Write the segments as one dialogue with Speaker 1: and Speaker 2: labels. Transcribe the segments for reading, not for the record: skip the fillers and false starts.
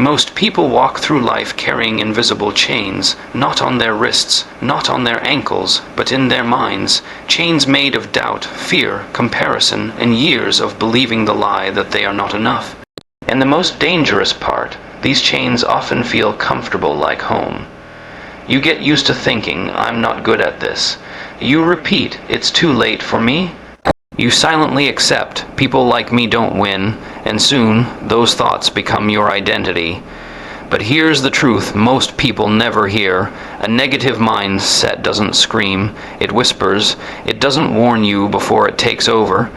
Speaker 1: Most people walk through life carrying invisible chains, not on their wrists, not on their ankles, but in their minds, chains made of doubt, fear, comparison, and years of believing the lie that they are not enough. And the most dangerous part, these chains often feel comfortable like home. You get used to thinking, I'm not good at this. You repeat, it's too late for me. You silently accept, people like me don't win, and soon, those thoughts become your identity. But here's the truth most people never hear. A negative mindset doesn't scream, it whispers. It doesn't warn you before it takes over.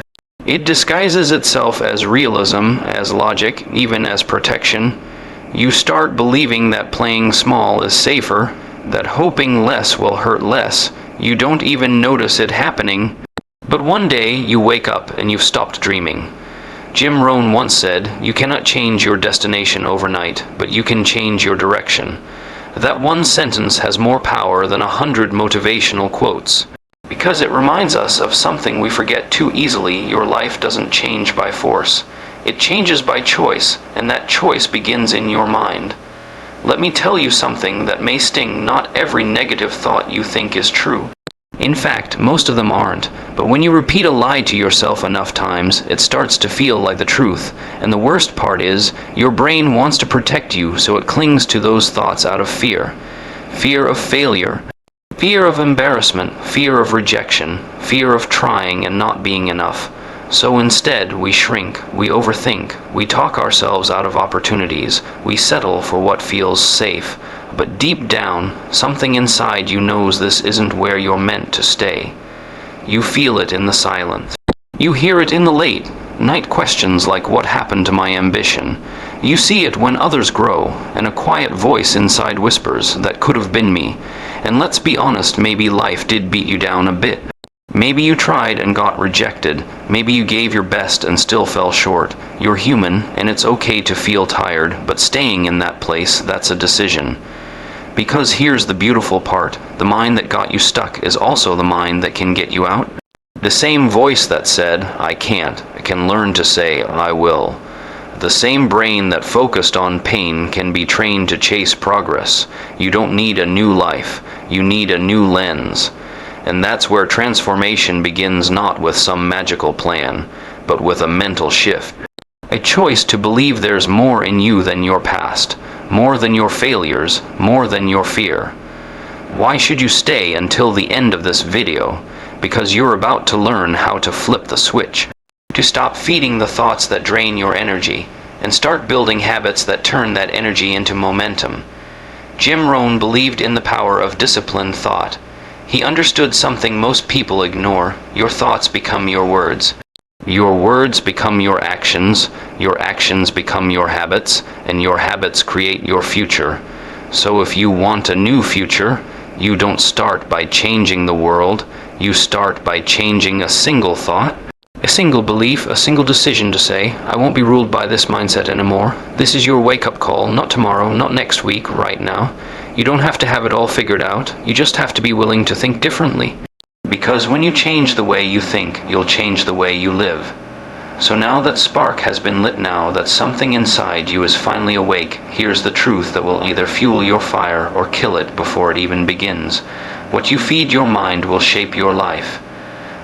Speaker 1: It disguises itself as realism, as logic, even as protection. You start believing that playing small is safer, that hoping less will hurt less. You don't even notice it happening. But one day you wake up and you've stopped dreaming. Jim Rohn once said, you cannot change your destination overnight, but you can change your direction. That one sentence has more power than 100 motivational quotes. Because it reminds us of something we forget too easily. Your life doesn't change by force. It changes by choice, and that choice begins in your mind. Let me tell you something that may sting. Not every negative thought you think is true. In fact, most of them aren't, but when you repeat a lie to yourself enough times, it starts to feel like the truth. And the worst part is, your brain wants to protect you, so it clings to those thoughts out of fear. Fear of failure, fear of embarrassment, fear of rejection, fear of trying and not being enough. So instead, we shrink, we overthink, we talk ourselves out of opportunities, we settle for what feels safe. But deep down, something inside you knows this isn't where you're meant to stay. You feel it in the silence. You hear it in the late night questions like, what happened to my ambition? You see it when others grow, and a quiet voice inside whispers, that could have been me. And let's be honest, maybe life did beat you down a bit. Maybe you tried and got rejected. Maybe you gave your best and still fell short. You're human, and it's okay to feel tired, but staying in that place, that's a decision. Because here's the beautiful part, the mind that got you stuck is also the mind that can get you out. The same voice that said, I can't, can learn to say, I will. The same brain that focused on pain can be trained to chase progress. You don't need a new life, you need a new lens. And that's where transformation begins, not with some magical plan, but with a mental shift. A choice to believe there's more in you than your past, more than your failures, more than your fear. Why should you stay until the end of this video? Because you're about to learn how to flip the switch, to stop feeding the thoughts that drain your energy, and start building habits that turn that energy into momentum. Jim Rohn believed in the power of disciplined thought. He understood something most people ignore. Your thoughts become your words. Your words become your actions become your habits, and your habits create your future. So if you want a new future, you don't start by changing the world, you start by changing a single thought, a single belief, a single decision to say, I won't be ruled by this mindset anymore. This is your wake-up call, not tomorrow, not next week, right now. You don't have to have it all figured out, you just have to be willing to think differently. Because when you change the way you think, you'll change the way you live. So now that spark has been lit, now that something inside you is finally awake, here's the truth that will either fuel your fire or kill it before it even begins. What you feed your mind will shape your life.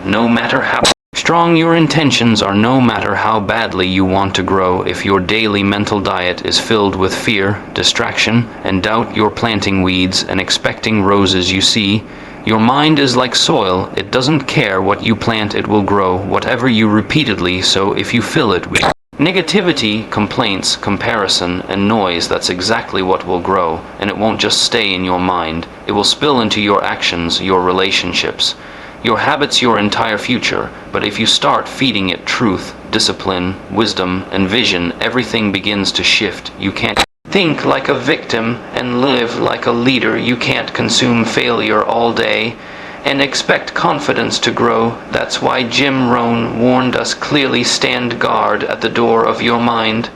Speaker 1: No matter how strong your intentions are, no matter how badly you want to grow, if your daily mental diet is filled with fear, distraction, and doubt, you're planting weeds and expecting roses you see. Your mind is like soil, it doesn't care what you plant, it will grow, whatever you repeatedly, so if you fill it with negativity, complaints, comparison, and noise, that's exactly what will grow, and it won't just stay in your mind, it will spill into your actions, your relationships, your habits, your entire future. But if you start feeding it truth, discipline, wisdom, and vision, everything begins to shift. You can't think like a victim and live like a leader. You can't consume failure all day and expect confidence to grow. That's why Jim Rohn warned us clearly, stand guard at the door of your mind.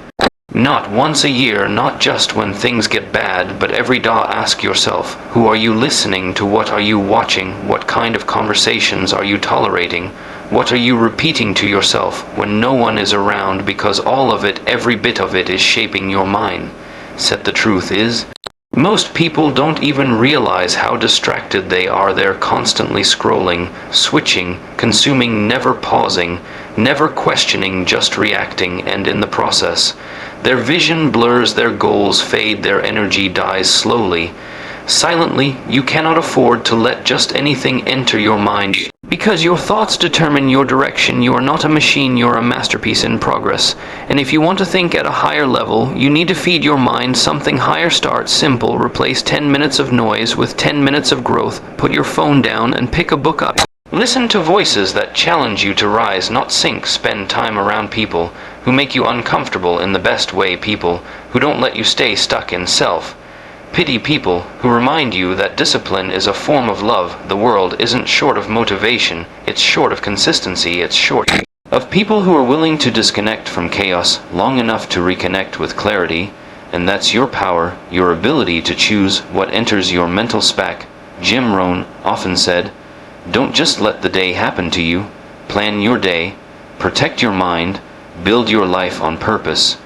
Speaker 1: Not once a year, not just when things get bad, but every day ask yourself, who are you listening to? What are you watching? What kind of conversations are you tolerating? What are you repeating to yourself when no one is around? Because all of it, every bit of it, is shaping your mind. Said the truth is, most people don't even realize how distracted they are. They're constantly scrolling, switching, consuming, never pausing, never questioning, just reacting, and in the process, their vision blurs, their goals fade, their energy dies slowly. Silently, you cannot afford to let just anything enter your mind. Because your thoughts determine your direction. You are not a machine, you're a masterpiece in progress. And if you want to think at a higher level, you need to feed your mind something higher. Start simple, replace 10 minutes of noise with 10 minutes of growth. Put your phone down and pick a book up. Listen to voices that challenge you to rise, not sink. Spend time around people who make you uncomfortable in the best way, people who don't let you stay stuck in self. Pity people who remind you that discipline is a form of love. The world isn't short of motivation, it's short of consistency, it's short of people who are willing to disconnect from chaos long enough to reconnect with clarity. And that's your power, your ability to choose what enters your mental space. Jim Rohn often said, "Don't just let the day happen to you. Plan your day, protect your mind, build your life on purpose."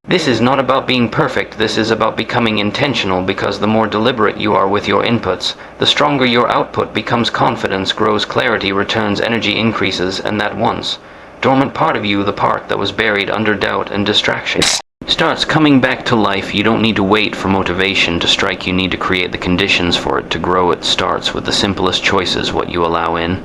Speaker 1: This is not about being perfect, this is about becoming intentional, because the more deliberate you are with your inputs, the stronger your output becomes. Confidence grows, clarity returns, energy increases, and that once dormant part of you, the part that was buried under doubt and distraction, starts coming back to life. You don't need to wait for motivation to strike, you need to create the conditions for it to grow. It starts with the simplest choices, what you allow in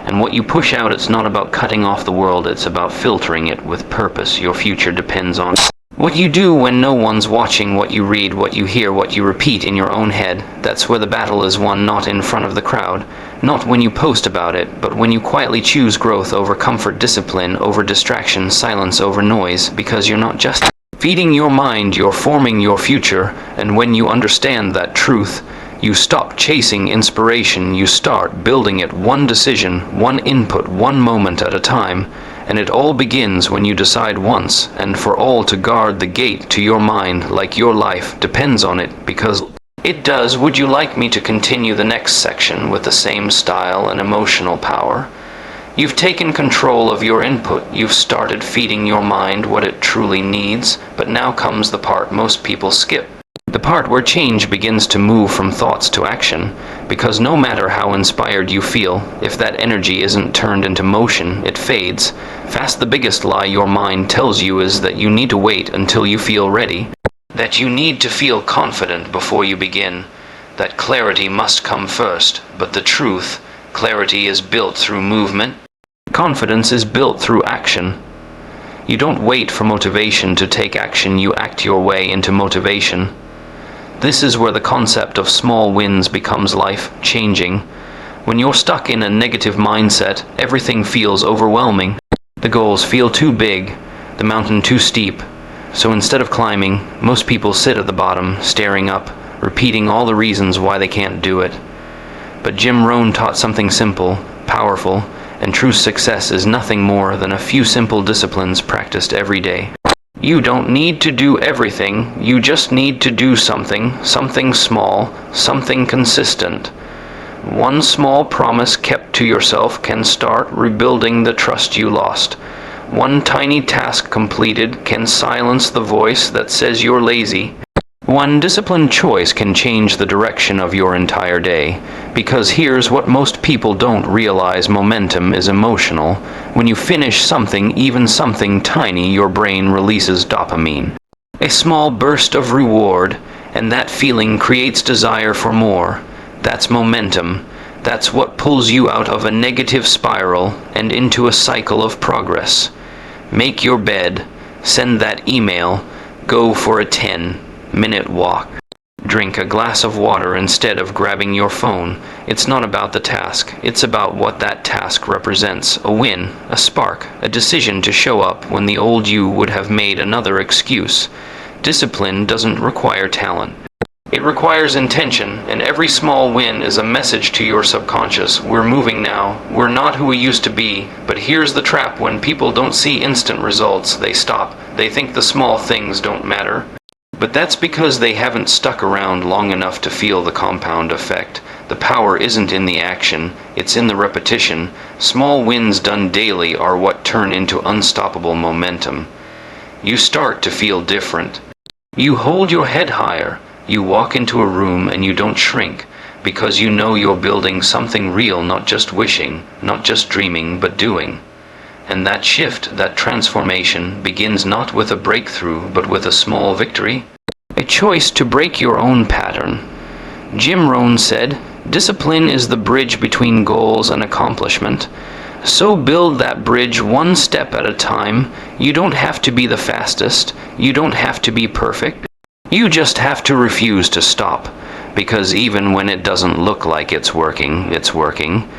Speaker 1: and what you push out. It's not about cutting off the world, it's about filtering it with purpose. Your future depends on what you do when no one's watching, what you read, what you hear, what you repeat in your own head. That's where the battle is won, not in front of the crowd, not when you post about it, but when you quietly choose growth over comfort, discipline over distraction, silence over noise, because you're not just feeding your mind, you're forming your future. And when you understand that truth, you stop chasing inspiration, you start building it, one decision, one input, one moment at a time. And it all begins when you decide once and for all to guard the gate to your mind, like your life depends on it, because it does. Would you like me to continue the next section with the same style and emotional power? You've taken control of your input, you've started feeding your mind what it truly needs, but now comes the part most people skip. The part where change begins to move from thoughts to action, because no matter how inspired you feel, if that energy isn't turned into motion, it fades fast. The biggest lie your mind tells you is that you need to wait until you feel ready, that you need to feel confident before you begin, that clarity must come first. But the truth, clarity is built through movement. Confidence is built through action. You don't wait for motivation to take action, you act your way into motivation. This is where the concept of small wins becomes life-changing. When you're stuck in a negative mindset, everything feels overwhelming. The goals feel too big, the mountain too steep. So instead of climbing, most people sit at the bottom, staring up, repeating all the reasons why they can't do it. But Jim Rohn taught something simple, powerful, and true success is nothing more than a few simple disciplines practiced every day. You don't need to do everything, you just need to do something, something small, something consistent. One small promise kept to yourself can start rebuilding the trust you lost. One tiny task completed can silence the voice that says you're lazy. One disciplined choice can change the direction of your entire day. Because here's what most people don't realize: momentum is emotional. When you finish something, even something tiny, your brain releases dopamine, a small burst of reward, and that feeling creates desire for more. That's momentum. That's what pulls you out of a negative spiral and into a cycle of progress. Make your bed, send that email, go for a 10-minute walk. Drink a glass of water instead of grabbing your phone. It's not about the task, it's about what that task represents. A win, a spark, a decision to show up when the old you would have made another excuse. Discipline doesn't require talent. It requires intention, and every small win is a message to your subconscious. We're moving now. We're not who we used to be. But here's the trap: when people don't see instant results, they stop. They think the small things don't matter. But that's because they haven't stuck around long enough to feel the compound effect. The power isn't in the action, it's in the repetition. Small wins done daily are what turn into unstoppable momentum. You start to feel different. You hold your head higher. You walk into a room and you don't shrink, because you know you're building something real, not just wishing, not just dreaming, but doing. And that shift, that transformation, begins not with a breakthrough, but with a small victory. A choice to break your own pattern. Jim Rohn said, "Discipline is the bridge between goals and accomplishment. So build that bridge one step at a time. You don't have to be the fastest. You don't have to be perfect. You just have to refuse to stop. Because even when it doesn't look like it's working, it's working.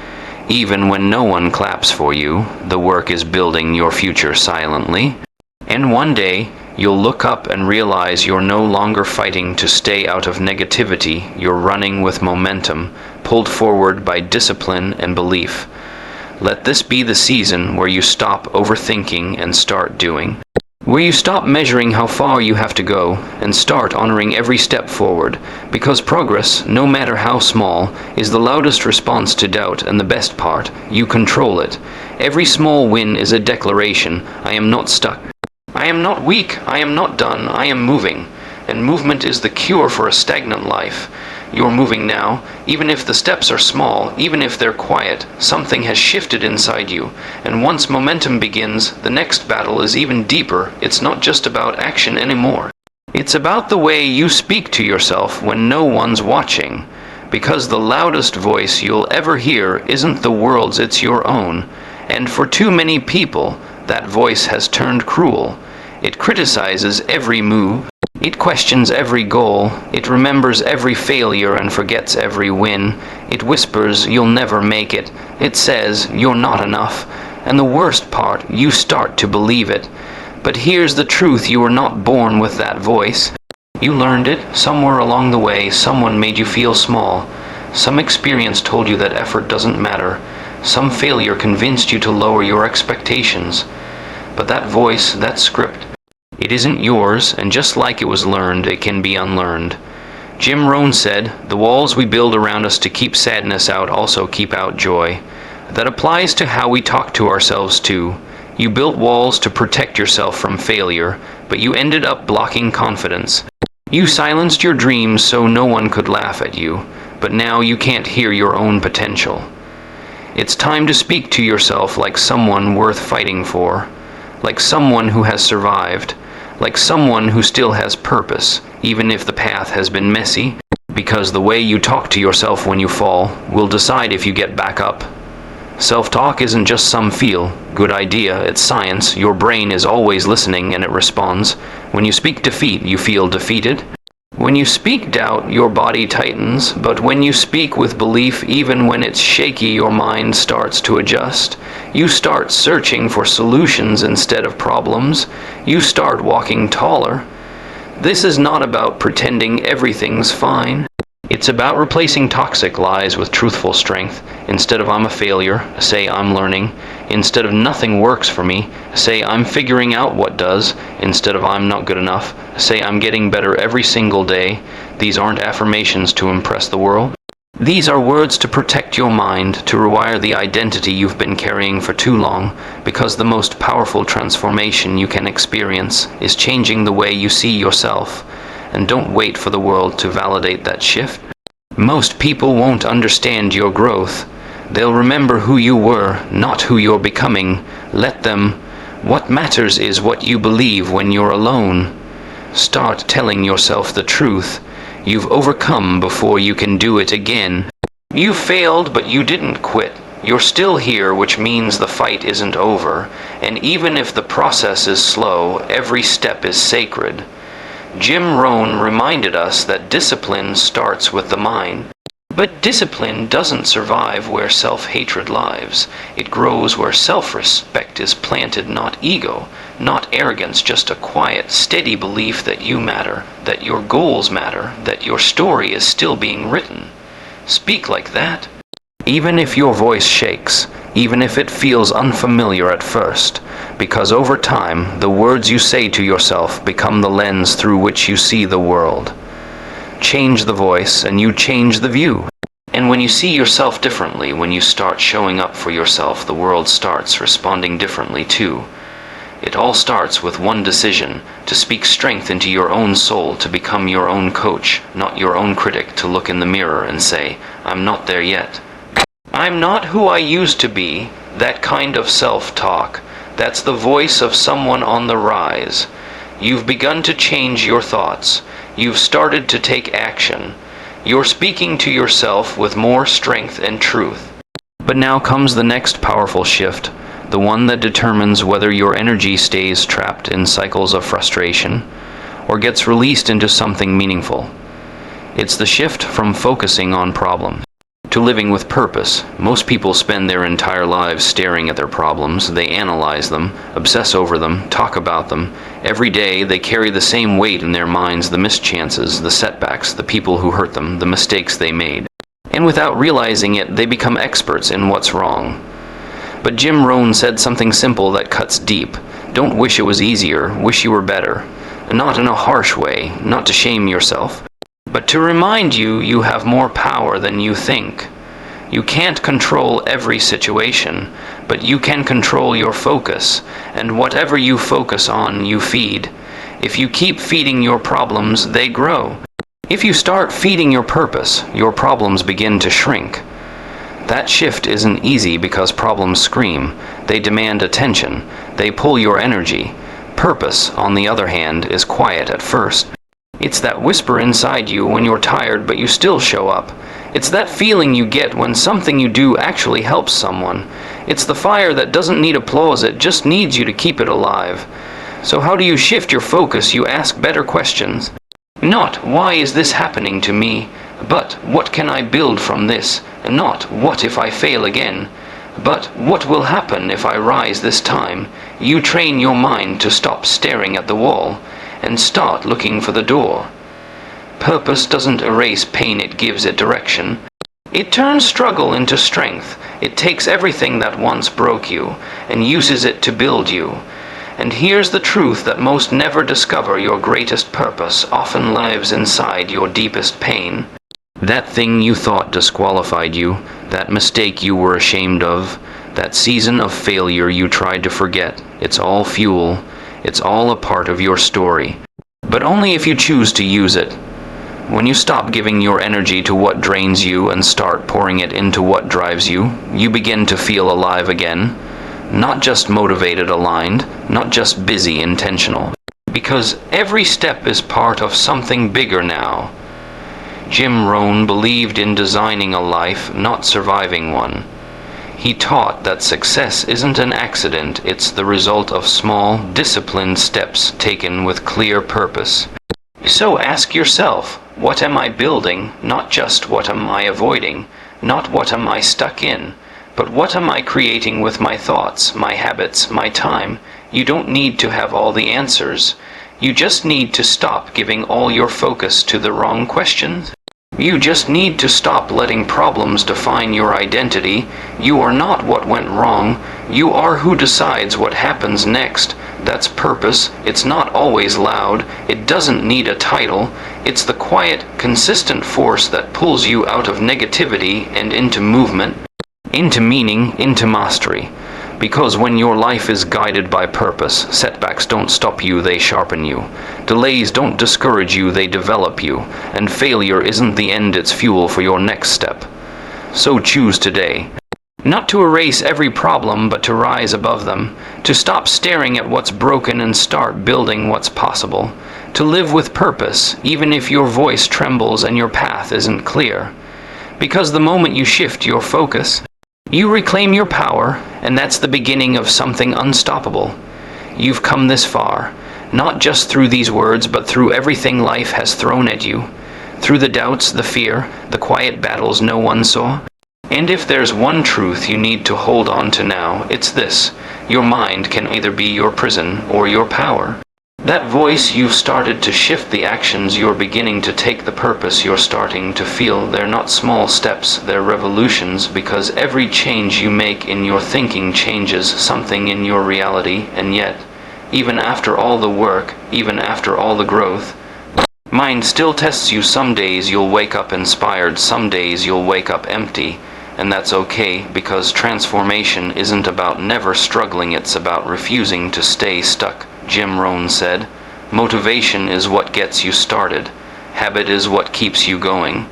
Speaker 1: Even when no one claps for you, the work is building your future silently. And one day, you'll look up and realize you're no longer fighting to stay out of negativity. You're running with momentum, pulled forward by discipline and belief. Let this be the season where you stop overthinking and start doing. Where you stop measuring how far you have to go and start honoring every step forward, because progress, no matter how small, is the loudest response to doubt, and the best part, you control it. Every small win is a declaration: I am not stuck. I am not weak. I am not done. I am moving. And movement is the cure for a stagnant life. You're moving now, even if the steps are small, even if they're quiet. Something has shifted inside you, and once momentum begins, the next battle is even deeper. It's not just about action anymore. It's about the way you speak to yourself when no one's watching. Because the loudest voice you'll ever hear isn't the world's, it's your own. And for too many people, that voice has turned cruel. It criticizes every move. It questions every goal. It remembers every failure and forgets every win. It whispers, you'll never make it. It says, you're not enough. And the worst part, you start to believe it. But here's the truth: you were not born with that voice. You learned it. Somewhere along the way, someone made you feel small. Some experience told you that effort doesn't matter. Some failure convinced you to lower your expectations. But that voice, that script, it isn't yours, and just like it was learned, it can be unlearned. Jim Rohn said, "The walls we build around us to keep sadness out also keep out joy." That applies to how we talk to ourselves too. You built walls to protect yourself from failure, but you ended up blocking confidence. You silenced your dreams so no one could laugh at you, but now you can't hear your own potential. It's time to speak to yourself like someone worth fighting for, like someone who has survived, like someone who still has purpose, even if the path has been messy, because the way you talk to yourself when you fall will decide if you get back up. Self-talk isn't just some feel-good idea, it's science. Your brain is always listening and it responds. When you speak defeat, you feel defeated. When you speak doubt, your body tightens, but when you speak with belief, even when it's shaky, your mind starts to adjust. You start searching for solutions instead of problems. You start walking taller. This is not about pretending everything's fine. It's about replacing toxic lies with truthful strength. Instead of "I'm a failure," say "I'm learning." Instead of "nothing works for me," say "I'm figuring out what does." Instead of "I'm not good enough," say "I'm getting better every single day." These aren't affirmations to impress the world. These are words to protect your mind, to rewire the identity you've been carrying for too long, because the most powerful transformation you can experience is changing the way you see yourself. And don't wait for the world to validate that shift. Most people won't understand your growth. They'll remember who you were, not who you're becoming. Let them. What matters is what you believe when you're alone. Start telling yourself the truth. You've overcome before you can do it again. You failed, but you didn't quit. You're still here, which means the fight isn't over. And even if the process is slow, every step is sacred. Jim Rohn reminded us that discipline starts with the mind. But discipline doesn't survive where self-hatred lives. It grows where self-respect is planted, not ego, not arrogance, just a quiet, steady belief that you matter, that your goals matter, that your story is still being written. Speak like that. Even if your voice shakes, even if it feels unfamiliar at first, because over time, the words you say to yourself become the lens through which you see the world. Change the voice and you change the view. And when you see yourself differently, when you start showing up for yourself, the world starts responding differently too. It all starts with one decision, to speak strength into your own soul, to become your own coach, not your own critic, to look in the mirror and say, I'm not there yet. I'm not who I used to be. That kind of self-talk, that's the voice of someone on the rise. You've begun to change your thoughts. You've started to take action. You're speaking to yourself with more strength and truth. But now comes the next powerful shift, the one that determines whether your energy stays trapped in cycles of frustration or gets released into something meaningful. It's the shift from focusing on problems to living with purpose. Most people spend their entire lives staring at their problems. They analyze them, obsess over them, talk about them. Every day they carry the same weight in their minds, the mischances, the setbacks, the people who hurt them, the mistakes they made. And without realizing it, they become experts in what's wrong. But Jim Rohn said something simple that cuts deep. Don't wish it was easier, wish you were better. Not in a harsh way, not to shame yourself, but to remind you you have more power than you think. You can't control every situation, but you can control your focus, and whatever you focus on, you feed. If you keep feeding your problems, they grow. If you start feeding your purpose, your problems begin to shrink. That shift isn't easy because problems scream. They demand attention. They pull your energy. Purpose, on the other hand, is quiet at first. It's that whisper inside you when you're tired but you still show up. It's that feeling you get when something you do actually helps someone. It's the fire that doesn't need applause, it just needs you to keep it alive. So how do you shift your focus? You ask better questions. Not, why is this happening to me? But, what can I build from this? Not, what if I fail again? But, what will happen if I rise this time? You train your mind to stop staring at the wall and start looking for the door. Purpose doesn't erase pain, it gives it direction. It turns struggle into strength. It takes everything that once broke you and uses it to build you. And here's the truth that most never discover: your greatest purpose often lives inside your deepest pain. That thing you thought disqualified you, that mistake you were ashamed of, that season of failure you tried to forget, it's all fuel. It's all a part of your story, but only if you choose to use it. When you stop giving your energy to what drains you and start pouring it into what drives you, you begin to feel alive again. Not just motivated, aligned, not just busy, intentional. Because every step is part of something bigger now. Jim Rohn believed in designing a life, not surviving one. He taught that success isn't an accident, it's the result of small, disciplined steps taken with clear purpose. So ask yourself, what am I building? Not just what am I avoiding, not what am I stuck in, but what am I creating with my thoughts, my habits, my time? You don't need to have all the answers. You just need to stop giving all your focus to the wrong questions. You just need to stop letting problems define your identity. You are not what went wrong. You are who decides what happens next. That's purpose. It's not always loud. It doesn't need a title. It's the quiet, consistent force that pulls you out of negativity and into movement, into meaning, into mastery. Because when your life is guided by purpose, setbacks don't stop you, they sharpen you. Delays don't discourage you, they develop you. And failure isn't the end, it's fuel for your next step. So choose today. Not to erase every problem, but to rise above them. To stop staring at what's broken and start building what's possible. To live with purpose, even if your voice trembles and your path isn't clear. Because the moment you shift your focus, you reclaim your power, and that's the beginning of something unstoppable. You've come this far, not just through these words, but through everything life has thrown at you. Through the doubts, the fear, the quiet battles no one saw. And if there's one truth you need to hold on to now, it's this: your mind can either be your prison or your power. That voice you've started to shift the actions you're beginning to take, the purpose you're starting to feel. They're not small steps, they're revolutions, because every change you make in your thinking changes something in your reality. And yet, even after all the work, even after all the growth, mind still tests you. Some days you'll wake up inspired, some days you'll wake up empty, and that's okay, because transformation isn't about never struggling, it's about refusing to stay stuck, Jim Rohn said. Motivation is what gets you started. Habit is what keeps you going.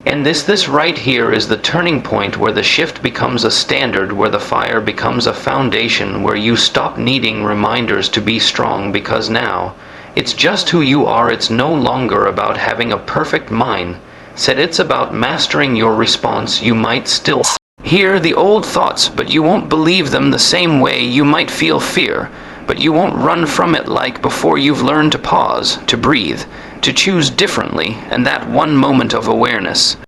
Speaker 1: And this right here is the turning point where the shift becomes a standard, where the fire becomes a foundation, where you stop needing reminders to be strong, because now it's just who you are. It's no longer about having a perfect mind. Said it's about mastering your response. You might still hear the old thoughts, but you won't believe them the same way. You might feel fear, but you won't run from it like before. You've learned to pause, to breathe, to choose differently, and that one moment of awareness.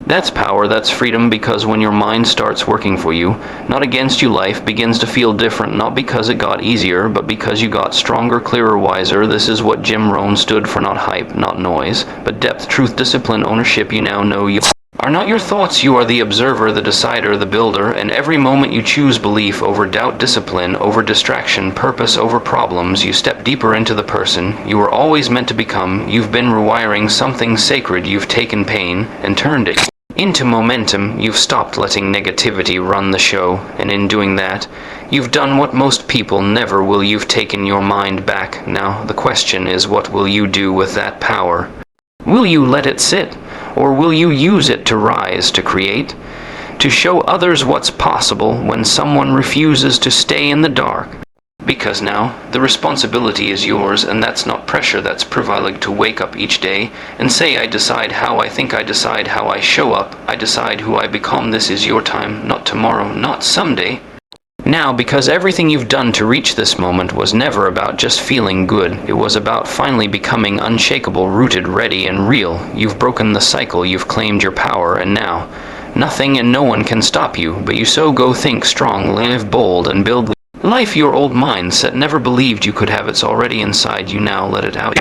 Speaker 1: That's power, that's freedom, because when your mind starts working for you, not against you, life begins to feel different, not because it got easier, but because you got stronger, clearer, wiser. This is what Jim Rohn stood for: not hype, not noise, but depth, truth, discipline, ownership. You now know you are not your thoughts. You are the observer, the decider, the builder, and every moment you choose belief over doubt, discipline over distraction, purpose over problems, you step deeper into the person you were always meant to become. You've been rewiring something sacred. You've taken pain and turned it into momentum. You've stopped letting negativity run the show, and in doing that, you've done what most people never will. You've taken your mind back. Now, the question is, what will you do with that power? Will you let it sit, or will you use it to rise, to create, to show others what's possible when someone refuses to stay in the dark? Because now, the responsibility is yours, and that's not pressure, that's privilege to wake up each day and say, I decide how I think, I decide how I show up, I decide who I become. This is your time, not tomorrow, not someday. Now, because everything you've done to reach this moment was never about just feeling good. It was about finally becoming unshakable, rooted, ready, and real. You've broken the cycle, you've claimed your power, and now, nothing and no one can stop you. But you so go, think strong, live bold, and build life your old mindset never believed you could have. It's already inside you now. Let it out.